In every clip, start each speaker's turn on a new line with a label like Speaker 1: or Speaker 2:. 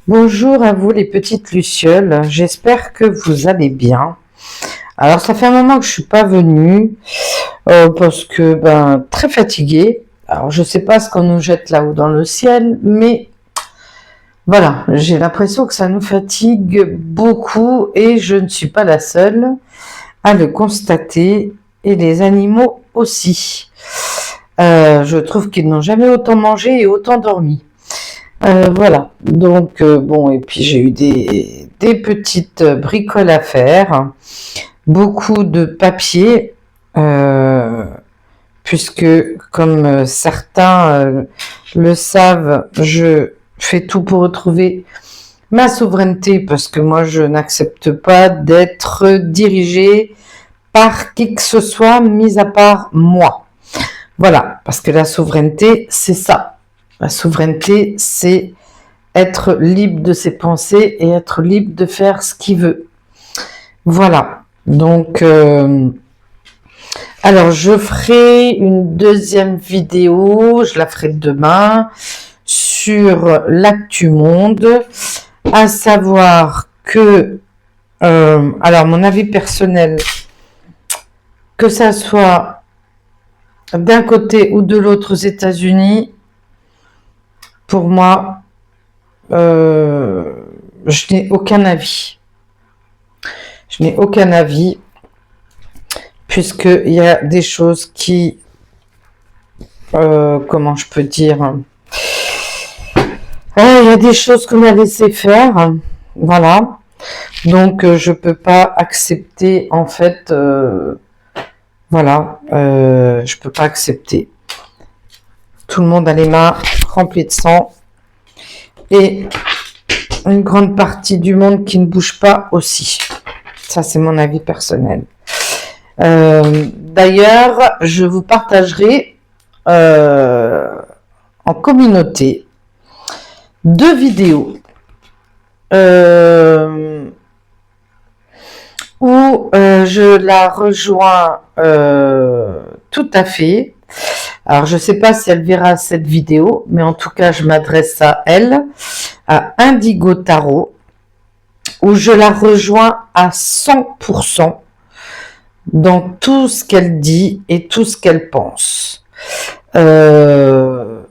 Speaker 1: Bonjour à vous les petites lucioles, j'espère que vous allez bien. Alors ça fait un moment que je suis pas venue parce que très fatiguée. Alors je sais pas ce qu'on nous jette là-haut dans le ciel, mais voilà, j'ai l'impression que ça nous fatigue beaucoup et je ne suis pas la seule à le constater et les animaux aussi. Je trouve qu'ils n'ont jamais autant mangé et autant dormi. Voilà, donc bon, et puis j'ai eu des petites bricoles à faire, beaucoup de papier, euh, puisque comme certains le savent, je fais tout pour retrouver ma souveraineté, parce que moi je n'accepte pas d'être dirigée par qui que ce soit, mis à part moi. Voilà, parce que la souveraineté, c'est ça. La souveraineté, c'est être libre de ses pensées et être libre de faire ce qu'il veut. Voilà. Donc, alors je ferai une deuxième vidéo, je la ferai demain, sur l'actu monde, à savoir que, alors mon avis personnel, que ça soit d'un côté ou de l'autre aux États-Unis, pour moi, je n'ai aucun avis. Je n'ai aucun avis, puisqu'il y a des choses qui, comment je peux dire, il y a des choses qu'on a laissé faire, voilà. Donc je peux pas accepter, en fait, voilà, je peux pas accepter. Tout le monde a les mains remplies de sang et une grande partie du monde qui ne bouge pas aussi. Ça, c'est mon avis personnel. D'ailleurs, je vous partagerai en communauté 2 vidéos où je la rejoins tout à fait. Alors, je ne sais pas si elle verra cette vidéo, mais en tout cas, je m'adresse à elle, à Indigo Tarot, où je la rejoins à 100% dans tout ce qu'elle dit et tout ce qu'elle pense. Voilà,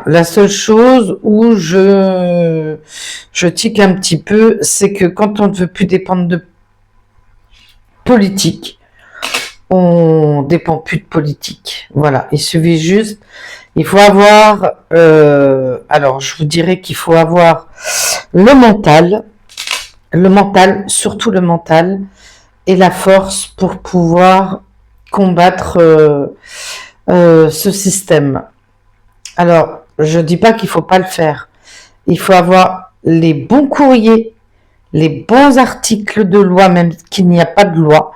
Speaker 1: la seule chose où je tique un petit peu, c'est que quand on ne veut plus dépendre de politique, on dépend plus de politique. Voilà, il suffit juste, il faut avoir, alors je vous dirais qu'il faut avoir le mental, surtout le mental, et la force pour pouvoir combattre ce système. Alors, je ne dis pas qu'il ne faut pas le faire. Il faut avoir les bons courriers, les bons articles de loi, même qu'il n'y a pas de loi.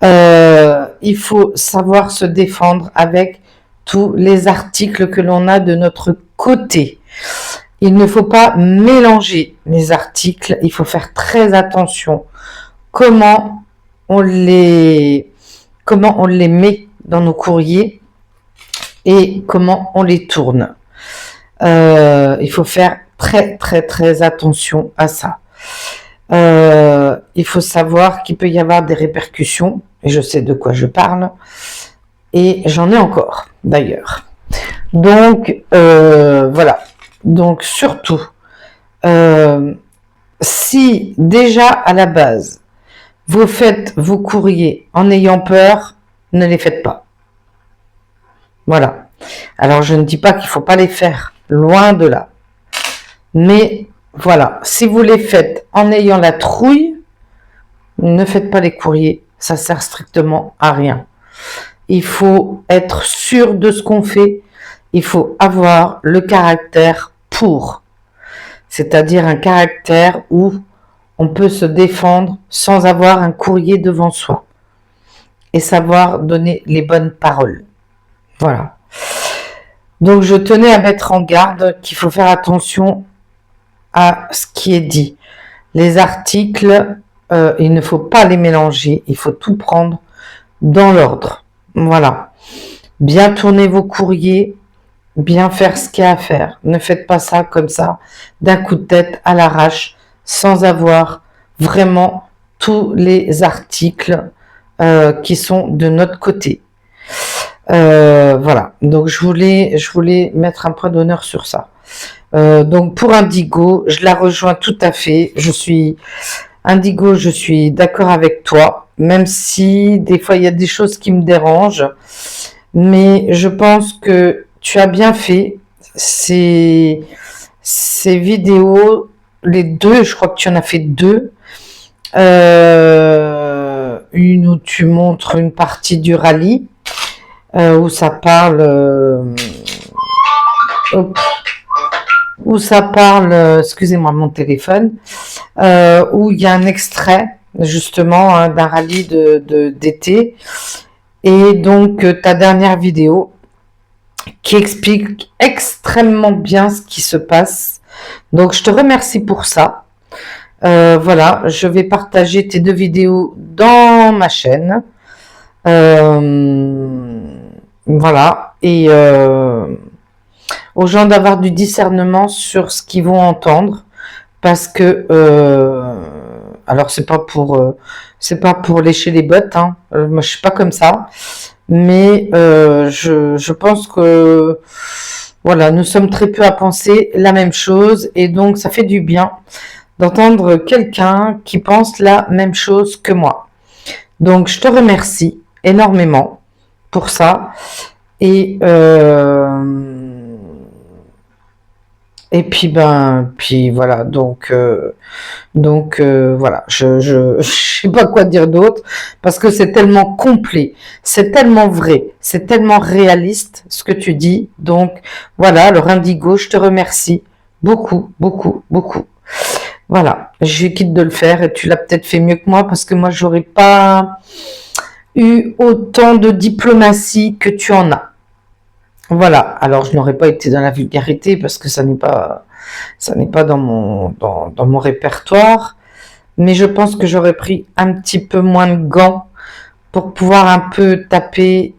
Speaker 1: Il faut savoir se défendre avec tous les articles que l'on a de notre côté. Il ne faut pas mélanger les articles. Il faut faire très attention comment on les met dans nos courriers et comment on les tourne. Il faut faire très très très attention à ça. Il faut savoir qu'il peut y avoir des répercussions, et je sais de quoi je parle, et j'en ai encore d'ailleurs. Donc voilà. Donc surtout, si déjà à la base vous faites vos courriers en ayant peur, ne les faites pas. Voilà. Alors je ne dis pas qu'il ne faut pas les faire, loin de là. Mais voilà, si vous les faites en ayant la trouille, ne faites pas les courriers, ça sert strictement à rien. Il faut être sûr de ce qu'on fait, il faut avoir le caractère pour, c'est-à-dire un caractère où on peut se défendre sans avoir un courrier devant soi et savoir donner les bonnes paroles. Voilà. Donc je tenais à mettre en garde qu'il faut faire attention à ce qui est dit. Les articles, il ne faut pas les mélanger, il faut tout prendre dans l'ordre. Voilà. Bien tourner vos courriers, bien faire ce qu'il y a à faire. Ne faites pas ça comme ça, d'un coup de tête, à l'arrache, sans avoir vraiment tous les articles qui sont de notre côté. Voilà, donc je voulais mettre un point d'honneur sur ça. Donc pour Indigo, je la rejoins tout à fait. Indigo, je suis d'accord avec toi, même si des fois il y a des choses qui me dérangent, mais je pense que tu as bien fait ces vidéos, les deux, je crois que tu en as fait deux. Une où tu montres une partie du rallye, où ça parle, hop, où ça parle, excusez-moi mon téléphone, où il y a un extrait justement hein, d'un rallye d'été, et donc ta dernière vidéo qui explique extrêmement bien ce qui se passe. Donc je te remercie pour ça. Voilà, je vais partager tes deux vidéos dans ma chaîne. Voilà, et aux gens d'avoir du discernement sur ce qu'ils vont entendre, parce que alors c'est pas pour lécher les bottes, hein. Moi je suis pas comme ça, mais je pense que voilà, nous sommes très peu à penser la même chose, et donc ça fait du bien d'entendre quelqu'un qui pense la même chose que moi. Donc je te remercie énormément pour ça, et puis voilà, voilà, je sais pas quoi dire d'autre, parce que c'est tellement complet, c'est tellement vrai, c'est tellement réaliste ce que tu dis. Donc voilà, alors Indigo, je te remercie beaucoup, beaucoup, beaucoup. Voilà, je quitte de le faire, et tu l'as peut-être fait mieux que moi, parce que moi j'aurais pas eu autant de diplomatie que tu en as. Voilà, alors je n'aurais pas été dans la vulgarité, parce que ça n'est pas dans mon répertoire, mais je pense que j'aurais pris un petit peu moins de gants pour pouvoir un peu taper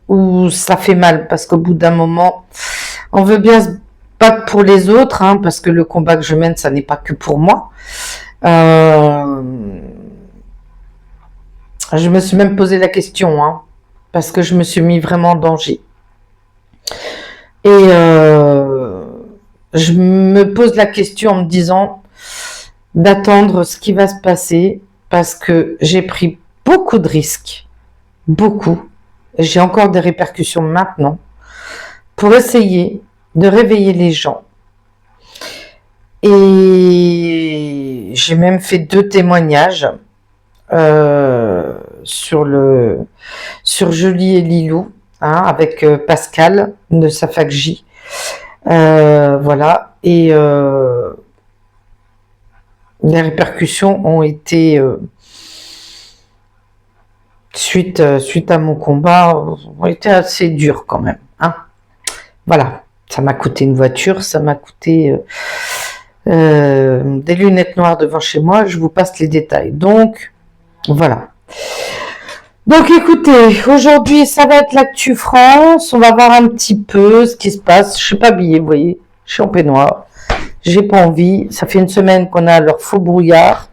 Speaker 1: où ça fait mal, parce qu'au bout d'un moment, on veut bien se battre pour les autres, hein, parce que le combat que je mène, ça n'est pas que pour moi. Je me suis même posé la question, hein, parce que je me suis mis vraiment en danger. Et je me pose la question en me disant d'attendre ce qui va se passer, parce que j'ai pris beaucoup de risques, beaucoup. J'ai encore des répercussions maintenant pour essayer de réveiller les gens. Et j'ai même fait 2 témoignages sur Julie et Lilou, hein, avec Pascal de Safakji. Voilà, et les répercussions ont été suite à mon combat, ont été assez dures quand même, hein. Voilà, ça m'a coûté une voiture, ça m'a coûté des lunettes noires devant chez moi. Je vous passe les détails. Donc voilà. Donc écoutez, aujourd'hui ça va être l'actu France. On va voir un petit peu ce qui se passe. Je suis pas habillée, vous voyez, je suis en peignoir. J'ai pas envie. Ça fait une semaine qu'on a leur faux brouillard.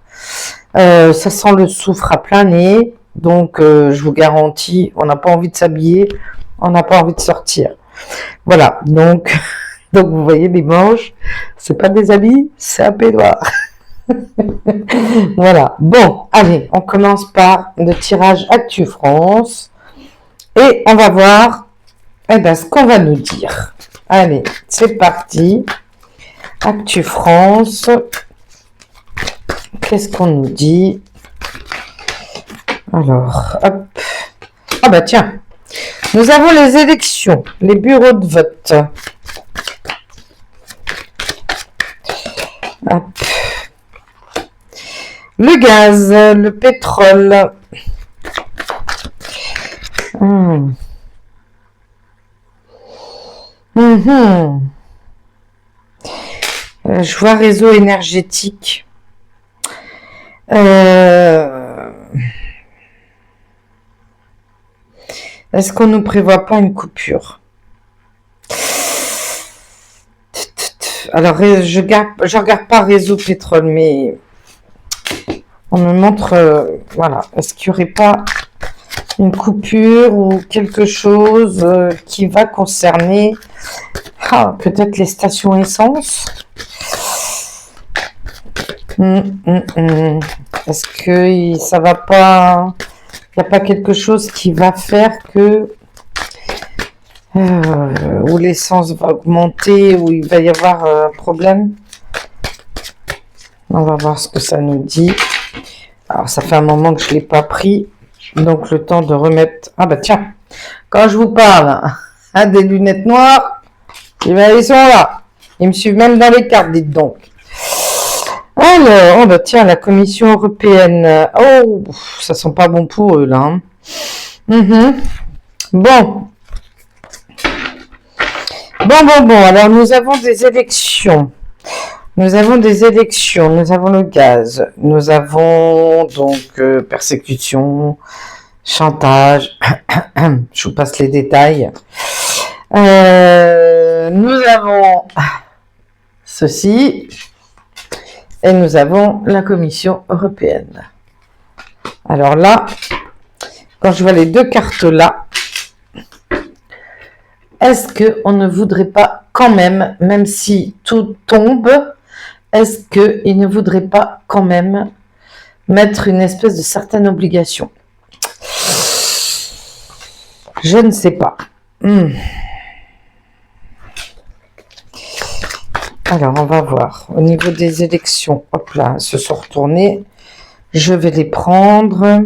Speaker 1: Ça sent le soufre à plein nez. Donc je vous garantis, on n'a pas envie de s'habiller, on n'a pas envie de sortir. Voilà, donc vous voyez les manches, c'est pas des habits, c'est un peignoir. Voilà, bon, allez, on commence par le tirage Actu France, et on va voir ce qu'on va nous dire. Allez, c'est parti. Actu France, qu'est-ce qu'on nous dit? Alors, hop. Ah bah tiens, nous avons les élections, les bureaux de vote. Hop. Le gaz, le pétrole. Je vois réseau énergétique. Est-ce qu'on ne prévoit pas une coupure? Alors, je regarde pas Réseau Pétrole, mais on me montre, voilà, est-ce qu'il n'y aurait pas une coupure ou quelque chose qui va concerner peut-être les stations essence. Est-ce que ça va pas, il n'y a pas quelque chose qui va faire que où l'essence va augmenter, où il va y avoir un problème? On va voir ce que ça nous dit. Alors, ça fait un moment que je ne l'ai pas pris. Donc, le temps de remettre... Ah bah tiens, quand je vous parle des lunettes noires, ils sont là. Ils me suivent même dans les cartes, dites donc. Alors, oh bah tiens, la Commission européenne. Oh, ça sent pas bon pour eux, là. Bon. Bon. Alors, nous avons des élections. Nous avons le gaz, nous avons donc persécution, chantage, je vous passe les détails. Nous avons ceci et nous avons la Commission européenne. Alors là, quand je vois les deux cartes là, est-ce qu'on ne voudrait pas quand même si tout tombe, est-ce qu'il ne voudrait pas quand même mettre une espèce de certaine obligation? Je ne sais pas. Alors, on va voir. Au niveau des élections, hop là, se sont retournés. Je vais les prendre.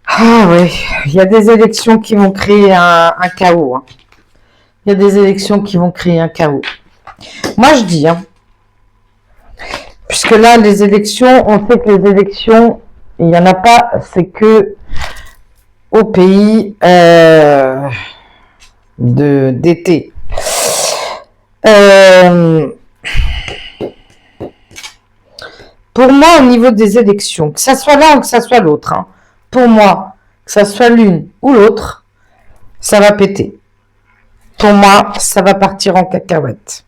Speaker 1: Ah oui, il y a des élections qui vont créer un chaos. Il y a des élections qui vont créer un chaos. Moi, je dis, puisque là, les élections, on sait que les élections, il n'y en a pas, c'est que au pays d'été. Pour moi, au niveau des élections, que ça soit l'un ou que ça soit l'autre, pour moi, que ça soit l'une ou l'autre, ça va péter. Pour moi, ça va partir en cacahuète.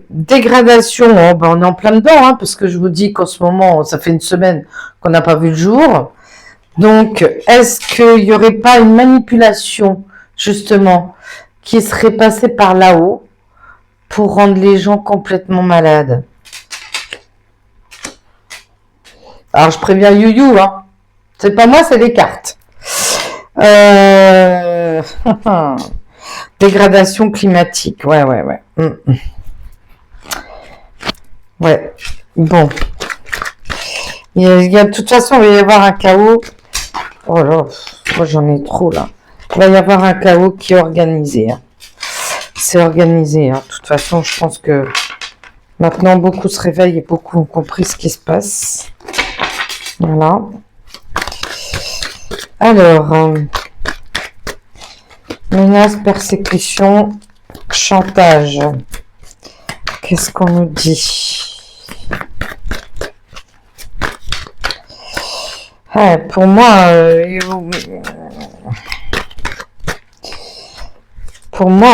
Speaker 1: Dégradation, on est en plein dedans, parce que je vous dis qu'en ce moment, ça fait une semaine qu'on n'a pas vu le jour. Donc, est-ce qu'il n'y aurait pas une manipulation, justement, qui serait passée par là-haut pour rendre les gens complètement malades? Alors, je préviens Youyou, c'est pas moi, c'est les cartes. Dégradation climatique, ouais. Ouais, bon. De toute façon, il va y avoir un chaos. Oh là, moi j'en ai trop là. Il va y avoir un chaos qui est organisé. C'est organisé. De toute façon, je pense que maintenant, beaucoup se réveillent et beaucoup ont compris ce qui se passe. Voilà. Alors, menace, persécution, chantage. Qu'est-ce qu'on nous dit? Pour moi,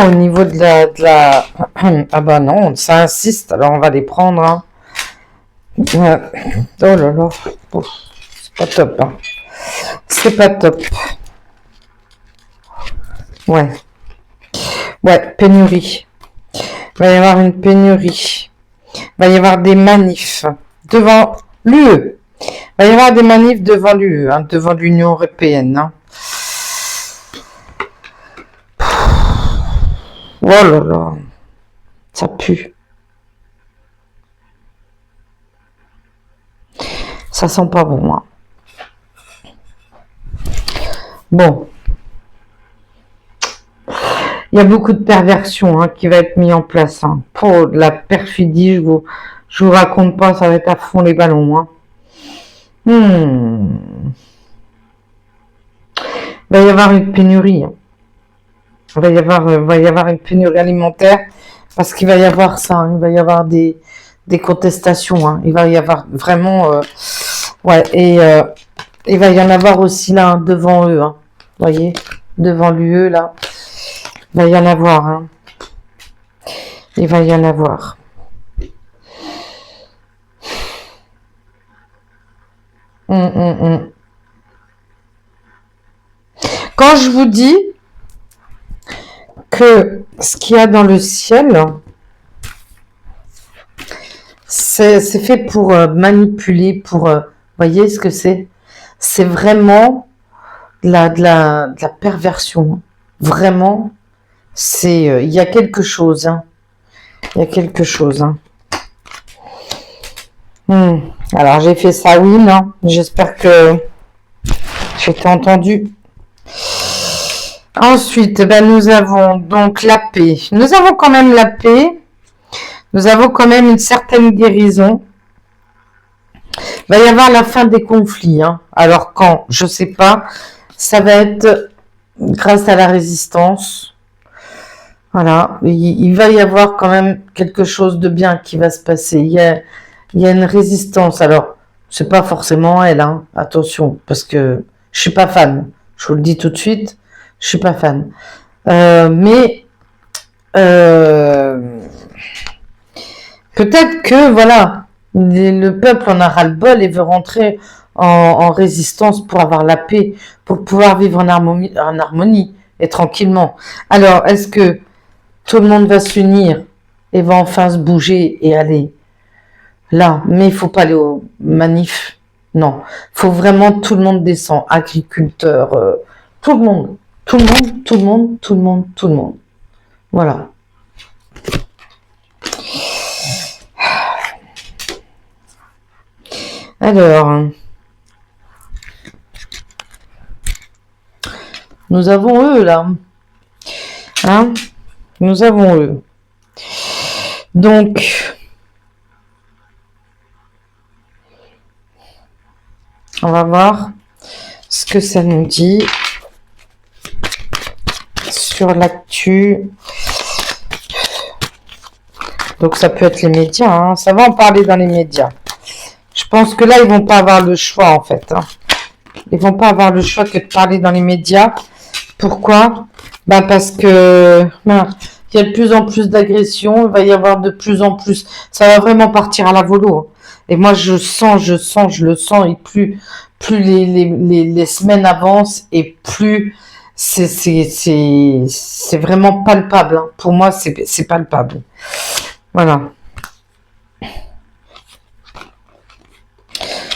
Speaker 1: au niveau de la... Ah bah non, ça insiste, alors on va les prendre. Oh là là, c'est pas top. C'est pas top. Ouais, pénurie. Il va y avoir une pénurie. Il va y avoir des manifs devant l'UE. Il va y avoir des manifs devant l'UE, devant l'Union européenne. Oh là là, ça pue. Ça sent pas bon, Bon. Il y a beaucoup de perversion qui va être mis en place. Pour la perfidie, je vous raconte pas, ça va être à fond les ballons. Il va y avoir une pénurie. Il va y avoir une pénurie alimentaire parce qu'il va y avoir ça. Il va y avoir des contestations. Il va y avoir vraiment... et il va y en avoir aussi là devant eux. Vous voyez, devant l'UE là. Il va y en avoir, hein. Il va y en avoir. Hum. Quand je vous dis que ce qu'il y a dans le ciel, c'est fait pour manipuler, pour... voyez ce que c'est? C'est vraiment de la perversion. Vraiment, c'est... il y a quelque chose, hein. Il y a quelque chose, hein. Alors, j'ai fait ça, oui, non. J'espère que j'étais entendu. Ensuite, ben, nous avons donc la paix. Nous avons quand même la paix. Nous avons quand même une certaine guérison. Il va y avoir la fin des conflits, hein. Alors quand, je sais pas, ça va être grâce à la résistance. Voilà, il va y avoir quand même quelque chose de bien qui va se passer. Il y a une résistance. Alors, c'est pas forcément elle, hein. Attention, parce que je suis pas fan. Je vous le dis tout de suite, je suis pas fan. Mais peut-être que voilà, le peuple en a ras-le-bol et veut rentrer en résistance pour avoir la paix, pour pouvoir vivre en harmonie et tranquillement. Alors, est-ce que tout le monde va s'unir et va enfin se bouger et aller là? Mais il faut pas aller aux manifs. Non, il faut vraiment tout le monde descend, agriculteurs, tout le monde, tout le monde, tout le monde, tout le monde, tout le monde. Voilà. Alors, nous avons eux là. Hein? Nous avons eux. Donc, on va voir ce que ça nous dit sur l'actu. Donc, ça peut être les médias, hein. Ça va en parler dans les médias. Je pense que là, ils vont pas avoir le choix, en fait, hein. Ils vont pas avoir le choix que de parler dans les médias. Pourquoi? Ben parce que il y a de plus en plus d'agressions, il va y avoir de plus en plus. Ça va vraiment partir à la volo. Et moi, je le sens, et plus les semaines avancent, et plus c'est vraiment palpable, hein. Pour moi, c'est palpable. Voilà.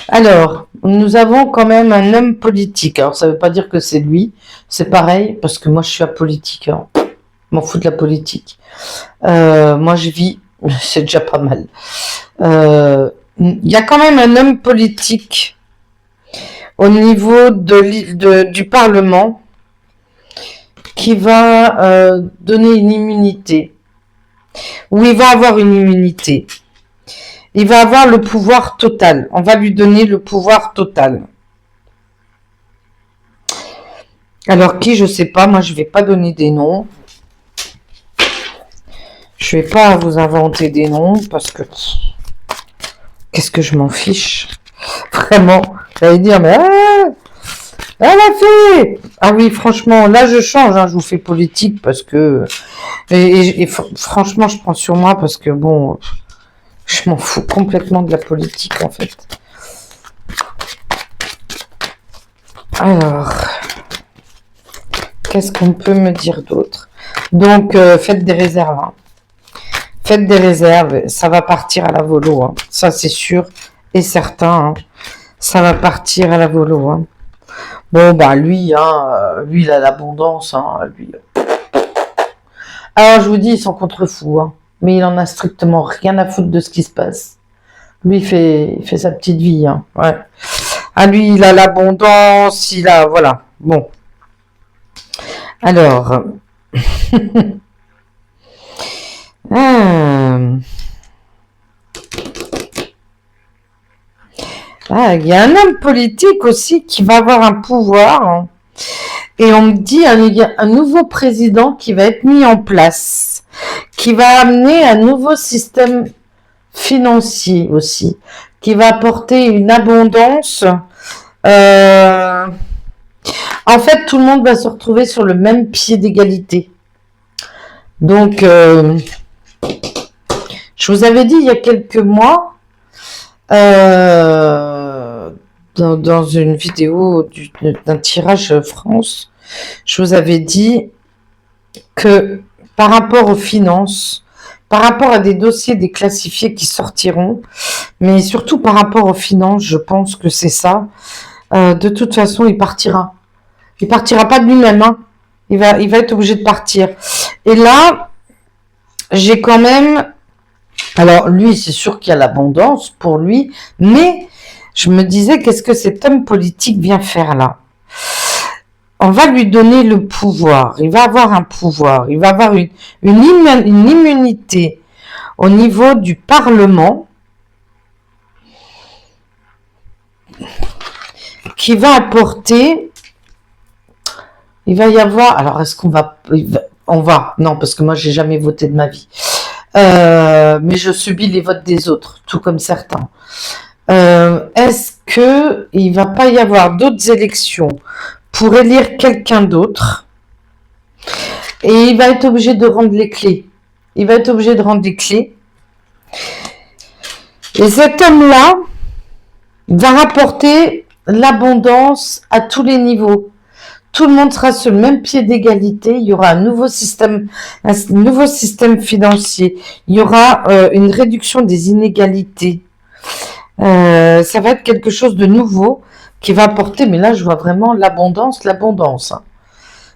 Speaker 1: Alors, nous avons quand même un homme politique. Alors, ça ne veut pas dire que c'est lui. C'est pareil, parce que moi, je suis apolitique, hein. Je m'en fous de la politique. Moi, je vis, c'est déjà pas mal. Il y a quand même un homme politique au niveau du Parlement qui va donner une immunité. Ou il va avoir une immunité. Il va avoir le pouvoir total. On va lui donner le pouvoir total. Alors qui, je sais pas. Moi, je vais pas donner des noms. Je vais pas vous inventer des noms parce que qu'est-ce que je m'en fiche. Vraiment, j'allais dire mais elle a fait. Ah oui, franchement, là je change. Hein, je vous fais politique parce que et franchement, je prends sur moi parce que bon. Je m'en fous complètement de la politique, en fait. Alors, qu'est-ce qu'on peut me dire d'autre? Donc, faites des réserves. Hein. Faites des réserves. Ça va partir à la volo. Hein. Ça, c'est sûr et certain. Hein. Ça va partir à la volo. Hein. Bon, bah, lui, hein, lui, il a l'abondance. Hein, lui. Alors, je vous dis, ils sont contre fous. Hein. Mais il en a strictement rien à foutre de ce qui se passe. Lui, il fait sa petite vie. Hein. Ouais. Ah, lui, il a l'abondance, il a... Voilà. Bon. Alors... Ah, il y a un homme politique aussi qui va avoir un pouvoir. Hein. Et on me dit un nouveau président qui va être mis en place, qui va amener un nouveau système financier aussi, qui va apporter une abondance. En fait, tout le monde va se retrouver sur le même pied d'égalité. Donc, je vous avais dit il y a quelques mois, dans une vidéo d'un tirage France, je vous avais dit que par rapport aux finances, par rapport à des dossiers déclassifiés qui sortiront, mais surtout par rapport aux finances, je pense que c'est ça. De toute façon, il partira. Il partira pas de lui-même, hein. Il va être obligé de partir. Et là, j'ai quand même... Alors, lui, c'est sûr qu'il y a l'abondance pour lui, mais je me disais, qu'est-ce que cet homme politique vient faire là? On va lui donner le pouvoir. Il va avoir un pouvoir. Il va avoir une immunité au niveau du Parlement qui va apporter... Il va y avoir... Alors, est-ce qu'on va... On va... Non, parce que moi, j'ai jamais voté de ma vie. Mais je subis les votes des autres, tout comme certains. Est-ce que il va pas y avoir d'autres élections pour élire quelqu'un d'autre et il va être obligé de rendre les clés. Il va être obligé de rendre les clés. Et cet homme-là va rapporter l'abondance à tous les niveaux. Tout le monde sera sur le même pied d'égalité. Il y aura un nouveau système financier. Il y aura une réduction des inégalités. Ça va être quelque chose de nouveau qui va apporter, mais là je vois vraiment l'abondance. Hein.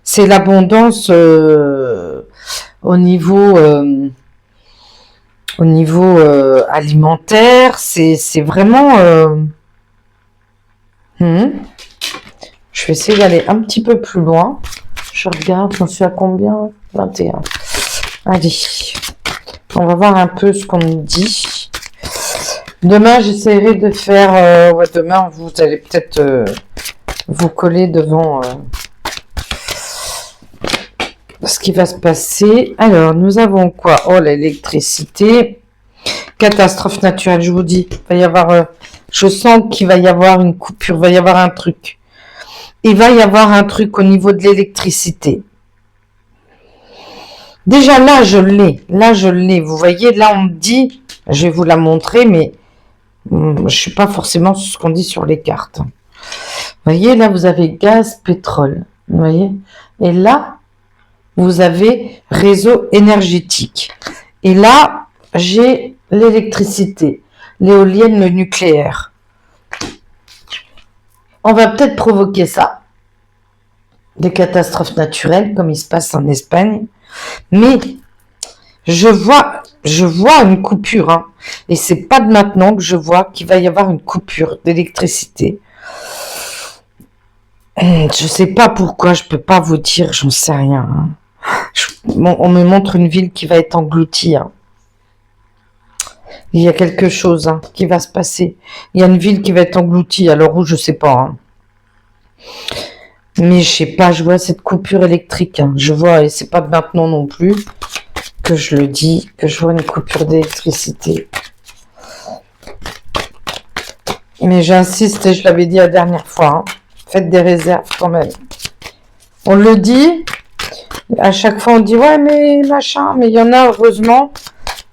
Speaker 1: C'est l'abondance au niveau alimentaire. C'est vraiment... Je vais essayer d'aller un petit peu plus loin. Je regarde, j'en suis à combien? 21. Allez, on va voir un peu ce qu'on nous dit. Demain, j'essaierai de faire... demain, vous allez peut-être vous coller devant ce qui va se passer. Alors, nous avons quoi? Oh, l'électricité. Catastrophe naturelle, je vous dis. Il va y avoir... je sens qu'il va y avoir une coupure, il va y avoir un truc. Il va y avoir un truc au niveau de l'électricité. Déjà là, je l'ai. Là, je l'ai. Vous voyez, là, on me dit, je vais vous la montrer, mais je ne suis pas forcément sur ce qu'on dit sur les cartes. Vous voyez, là, vous avez gaz, pétrole. Vous voyez? Et là, vous avez réseau énergétique. Et là, j'ai l'électricité, l'éolienne, le nucléaire. On va peut-être provoquer ça, des catastrophes naturelles, comme il se passe en Espagne. Mais je vois une coupure, hein, et c'est pas de maintenant que je vois qu'il va y avoir une coupure d'électricité. Je sais pas pourquoi, je peux pas vous dire, j'en sais rien. Hein. On me montre une ville qui va être engloutie. Hein. Il y a quelque chose qui va se passer. Il y a une ville qui va être engloutie, alors où je sais pas. Hein. Mais je sais pas, je vois cette coupure électrique. Hein. Je vois, et c'est pas de maintenant non plus que je le dis, que je vois une coupure d'électricité. Mais j'insiste, et je l'avais dit la dernière fois, hein. Faites des réserves quand même. On le dit, à chaque fois on dit ouais mais machin, mais il y en a heureusement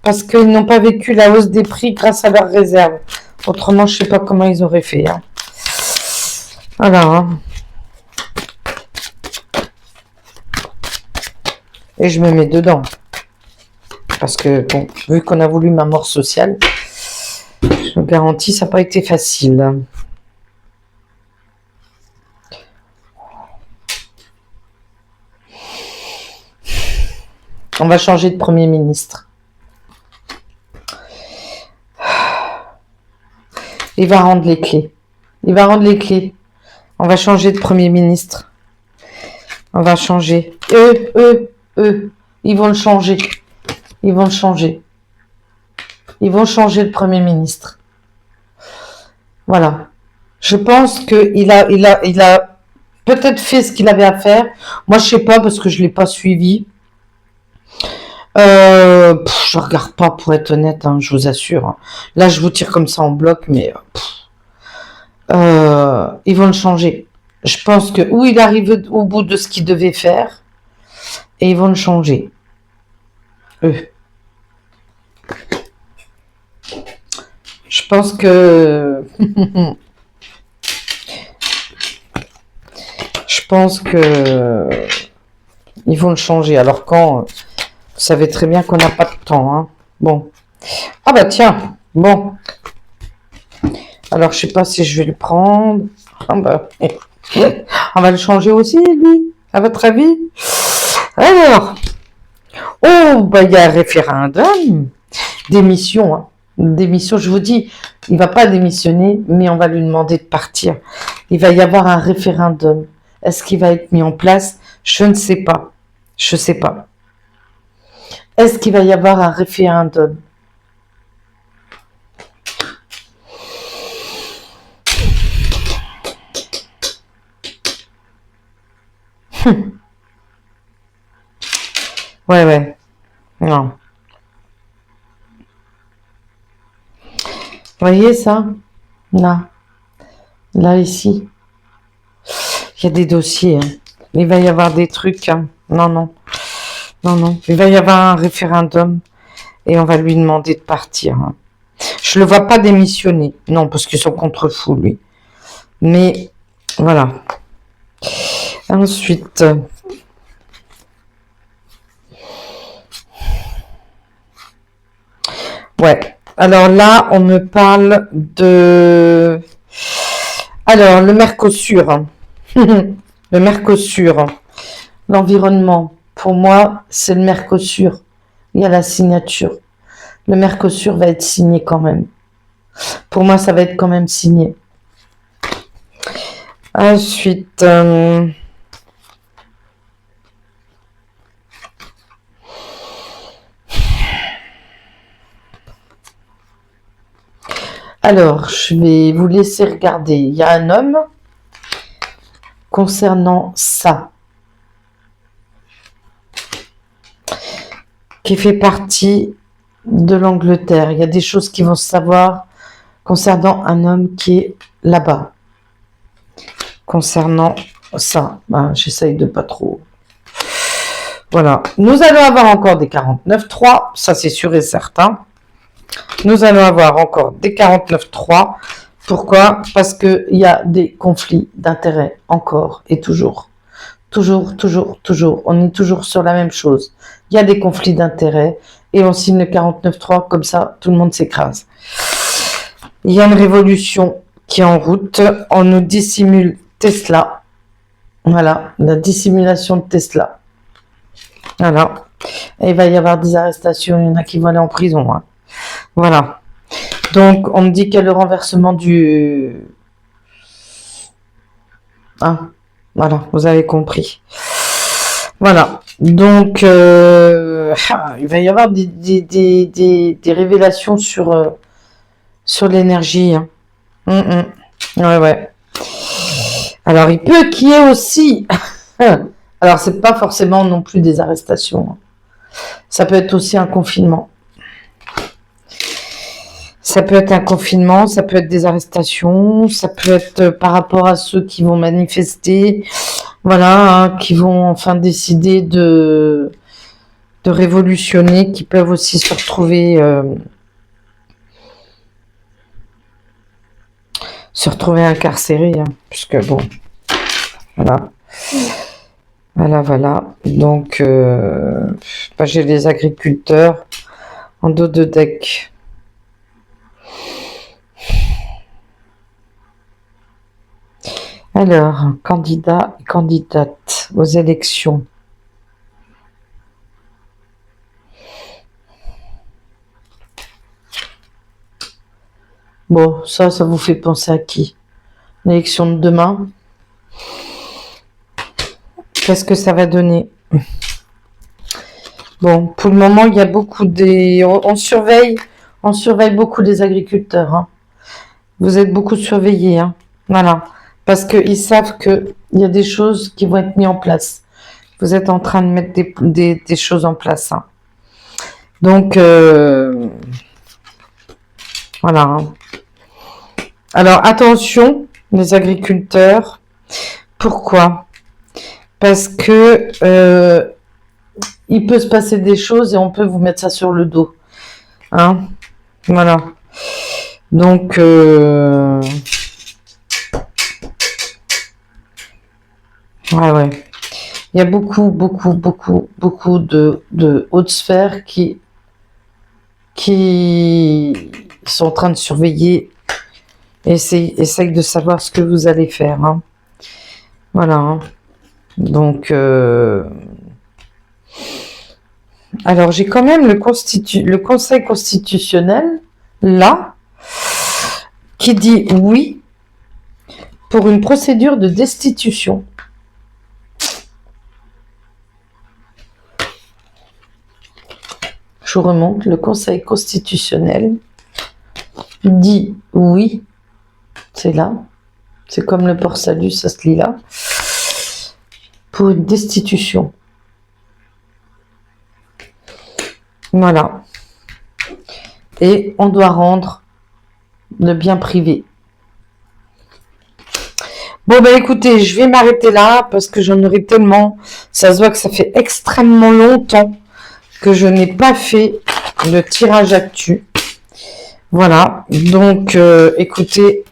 Speaker 1: parce qu'ils n'ont pas vécu la hausse des prix grâce à leurs réserves. Autrement, je sais pas comment ils auraient fait. Hein. Voilà. Hein. Et je me mets dedans. Parce que, bon, vu qu'on a voulu ma mort sociale, je vous garantis, ça n'a pas été facile. On va changer de Premier ministre. Il va rendre les clés. Il va rendre les clés. On va changer de Premier ministre. On va changer. Eux, ils vont le changer. Ils vont le changer. Ils vont changer le Premier ministre. Voilà. Je pense qu'il a peut-être fait ce qu'il avait à faire. Moi, je sais pas parce que je l'ai pas suivi. Je regarde pas pour être honnête, hein, je vous assure. Hein. Là, je vous tire comme ça en bloc, mais ils vont le changer. Je pense que où il arrive au bout de ce qu'il devait faire, et ils vont le changer. eux. Je pense que... je pense que... ils vont le changer. Alors quand... vous savez très bien qu'on n'a pas de temps. Hein. Bon. Ah bah tiens. Bon. Alors je sais pas si je vais le prendre. Ah bah... on va le changer aussi, lui. À votre avis? Alors... oh, bah il y a un référendum. Démission, hein. Démission, je vous dis, il va pas démissionner, mais on va lui demander de partir. Il va y avoir un référendum. Est-ce qu'il va être mis en place? Je ne sais pas. Je sais pas. Est-ce qu'il va y avoir un référendum? Ouais, ouais. Non. Vous voyez ça? Là. Là, ici. Il y a des dossiers. Hein. Il va y avoir des trucs. Hein. Non, non. Non, non. Il va y avoir un référendum et on va lui demander de partir. Hein. Je le vois pas démissionner. Non, parce qu'ils sont contre fou, lui. Mais, voilà. Ensuite. Ouais. Alors là, on me parle de... alors, le Mercosur. Le Mercosur. L'environnement. Pour moi, c'est le Mercosur. Il y a la signature. Le Mercosur va être signé quand même. Pour moi, ça va être quand même signé. Ensuite... alors, je vais vous laisser regarder. Il y a un homme concernant ça qui fait partie de l'Angleterre. Il y a des choses qui vont se savoir concernant un homme qui est là-bas. Concernant ça, ben, j'essaye de pas trop. Voilà. Nous allons avoir encore des 49.3, ça c'est sûr et certain. Nous allons avoir encore des 49.3. Pourquoi? Parce qu'il y a des conflits d'intérêts encore et toujours. Toujours, toujours, toujours. On est toujours sur la même chose. Il y a des conflits d'intérêts et on signe le 49.3, comme ça, tout le monde s'écrase. Il y a une révolution qui est en route. On nous dissimule Tesla. Voilà, la dissimulation de Tesla. Voilà. Et il va y avoir des arrestations. Il y en a qui vont aller en prison. Hein. Voilà. Donc, on me dit qu'il y a le renversement du... hein, voilà, vous avez compris. Voilà. Donc, il va y avoir des révélations sur l'énergie. Hein. Ouais, ouais. Alors, il peut qu'il y ait aussi... alors, c'est pas forcément non plus des arrestations. Ça peut être aussi un confinement. Ça peut être un confinement, ça peut être des arrestations, ça peut être par rapport à ceux qui vont manifester, voilà, hein, qui vont enfin décider de révolutionner, qui peuvent aussi se retrouver incarcérés, hein, puisque bon, voilà. Voilà, voilà. Donc, bah, j'ai les agriculteurs en dos de deck. Alors, candidat et candidate aux élections. Bon, ça vous fait penser à qui? L'élection de demain? Qu'est-ce que ça va donner? Bon, pour le moment, il y a beaucoup des... on surveille beaucoup les agriculteurs. Hein. Vous êtes beaucoup surveillés. Hein. Voilà. Parce qu'ils savent qu'il y a des choses qui vont être mises en place. Vous êtes en train de mettre des choses en place. Hein. Donc, voilà. Hein. Alors, attention, les agriculteurs. Pourquoi? Parce que il peut se passer des choses et on peut vous mettre ça sur le dos. Hein? Voilà. Donc, ouais. Il y a beaucoup de hautes sphères qui sont en train de surveiller et essayent de savoir ce que vous allez faire. Hein. Voilà. Hein. Donc, alors j'ai quand même le Conseil constitutionnel, là, qui dit oui pour une procédure de destitution. Je remonte, le Conseil constitutionnel dit oui, c'est là, c'est comme le port-salut, ça se lit là, pour une destitution. Voilà. Et on doit rendre le bien privé. Bon, ben écoutez, je vais m'arrêter là parce que j'en aurai tellement. Ça se voit que ça fait extrêmement longtemps que je n'ai pas fait le tirage actu. Voilà. Donc, écoutez,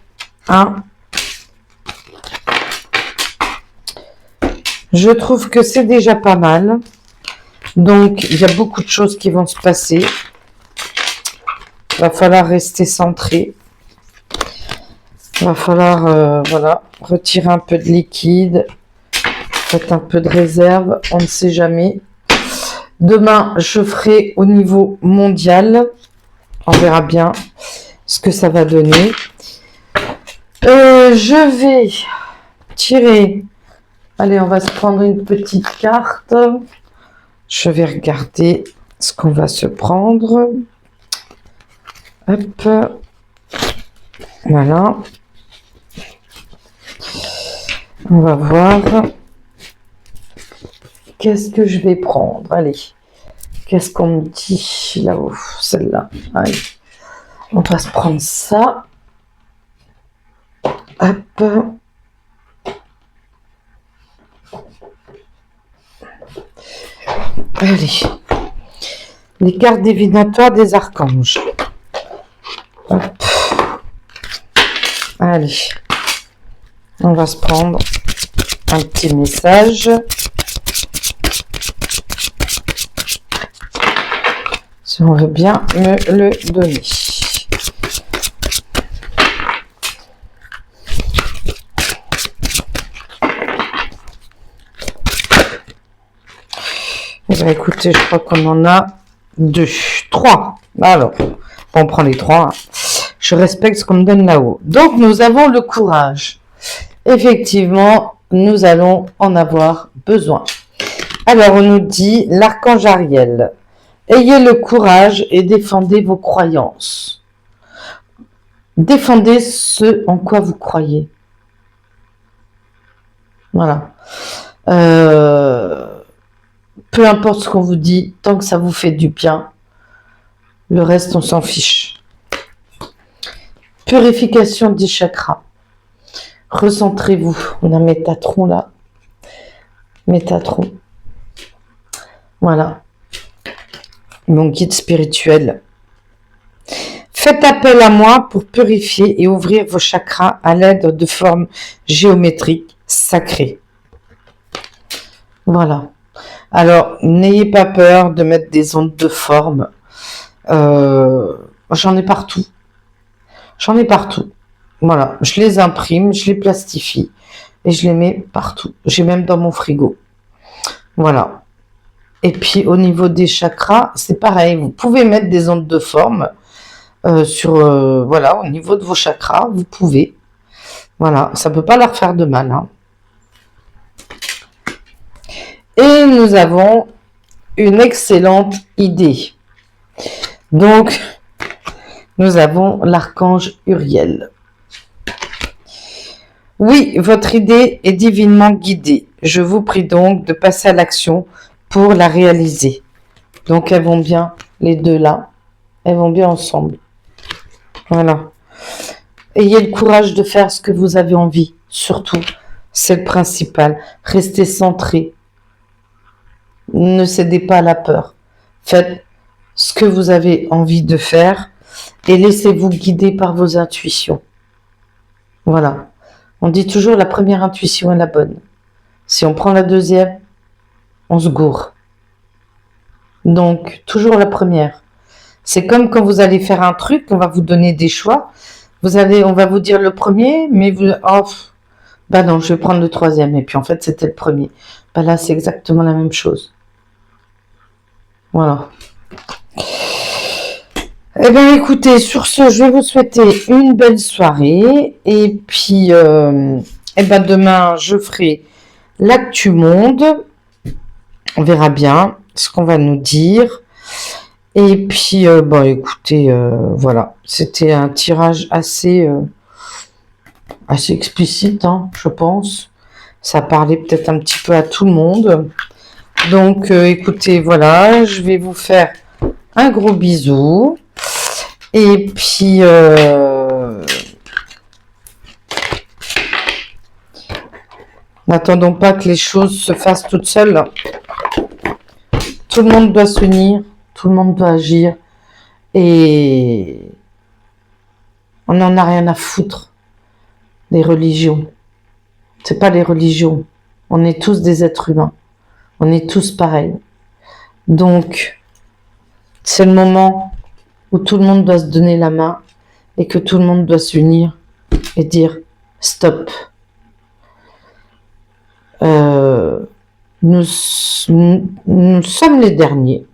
Speaker 1: hein, je trouve que c'est déjà pas mal. Donc, il y a beaucoup de choses qui vont se passer. Il va falloir rester centré. Il va falloir, voilà, retirer un peu de liquide. Faites un peu de réserve, on ne sait jamais. Demain, je ferai au niveau mondial. On verra bien ce que ça va donner. Je vais tirer. Allez, on va se prendre une petite carte. Je vais regarder ce qu'on va se prendre. Hop. Voilà. On va voir. Qu'est-ce que je vais prendre? Allez. Qu'est-ce qu'on me dit là-haut? Celle-là. Allez. On va se prendre ça. Hop. Allez. Les cartes divinatoires des archanges. Hop. Allez. On va se prendre un petit message. Si on veut bien me le donner. Eh bien, écoutez, je crois qu'on en a 3. Alors, on prend les 3. Je respecte ce qu'on me donne là-haut. Donc, nous avons le courage. Effectivement, nous allons en avoir besoin. Alors, on nous dit l'archange Ariel. Ayez le courage et défendez vos croyances. Défendez ce en quoi vous croyez. Voilà. Peu importe ce qu'on vous dit, tant que ça vous fait du bien, le reste, on s'en fiche. Purification des chakras. Recentrez-vous. On a Métatron là. Métatron. Voilà. Mon guide spirituel. Faites appel à moi pour purifier et ouvrir vos chakras à l'aide de formes géométriques sacrées. Voilà. Alors, n'ayez pas peur de mettre des ondes de forme. J'en ai partout. J'en ai partout. Voilà. Je les imprime, je les plastifie et je les mets partout. J'ai même dans mon frigo. Voilà. Et puis, au niveau des chakras, c'est pareil. Vous pouvez mettre des ondes de forme voilà, au niveau de vos chakras. Vous pouvez. Voilà. Ça ne peut pas leur faire de mal. Hein. Et nous avons une excellente idée. Donc, nous avons l'archange Uriel. Oui, votre idée est divinement guidée. Je vous prie donc de passer à l'action pour la réaliser. Donc, elles vont bien, les deux là. Elles vont bien ensemble. Voilà. Ayez le courage de faire ce que vous avez envie. Surtout, c'est le principal. Restez centré. Ne cédez pas à la peur. Faites ce que vous avez envie de faire et laissez-vous guider par vos intuitions. Voilà. On dit toujours la première intuition est la bonne. Si on prend la deuxième, on se gourre. Donc, toujours la première. C'est comme quand vous allez faire un truc, on va vous donner des choix. On va vous dire le premier, mais vous, oh, bah non, je vais prendre le troisième. Et puis en fait, c'était le premier. Bah là, c'est exactement la même chose. Voilà. Eh bien, écoutez, sur ce, je vais vous souhaiter une belle soirée. Et puis, eh ben, demain, je ferai l'actu monde. On verra bien ce qu'on va nous dire. Et puis, bon, écoutez, voilà. C'était un tirage assez explicite, hein, je pense. Ça parlait peut-être un petit peu à tout le monde. Donc, écoutez, voilà. Je vais vous faire un gros bisou. Et puis, n'attendons pas que les choses se fassent toutes seules. Tout le monde doit s'unir, tout le monde doit agir. Et on n'en a rien à foutre des religions. C'est pas les religions. On est tous des êtres humains. On est tous pareils. Donc, c'est le moment où tout le monde doit se donner la main et que tout le monde doit s'unir et dire stop. Nous sommes les derniers,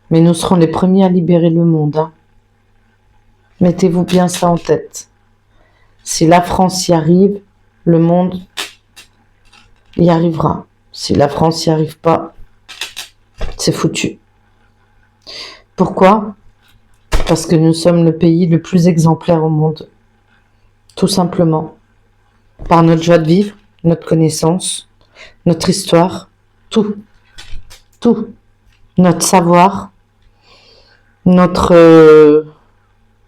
Speaker 1: mais nous serons les premiers à libérer le monde. Hein. Mettez-vous bien ça en tête. Si la France y arrive, le monde y arrivera. Si la France y arrive pas, c'est foutu. Pourquoi ? Parce que nous sommes le pays le plus exemplaire au monde. Tout simplement. Par notre joie de vivre, notre connaissance, notre histoire, tout. Tout. Notre savoir, notre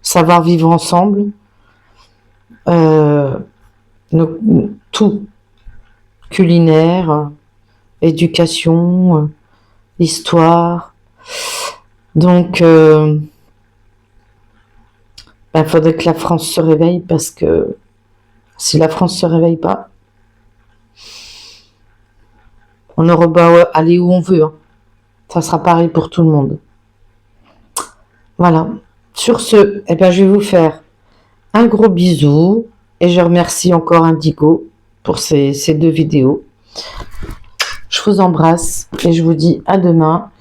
Speaker 1: savoir vivre ensemble, tout. Culinaire, éducation, histoire. Donc, faudrait que la France se réveille parce que si la France se réveille pas, on aura beau aller où on veut. Hein. Ça sera pareil pour tout le monde. Voilà. Sur ce, eh ben, je vais vous faire un gros bisou et je remercie encore Indigo pour ces 2 vidéos. Je vous embrasse et je vous dis à demain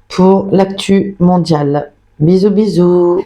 Speaker 1: pour l'actu mondiale. Bisous, bisous.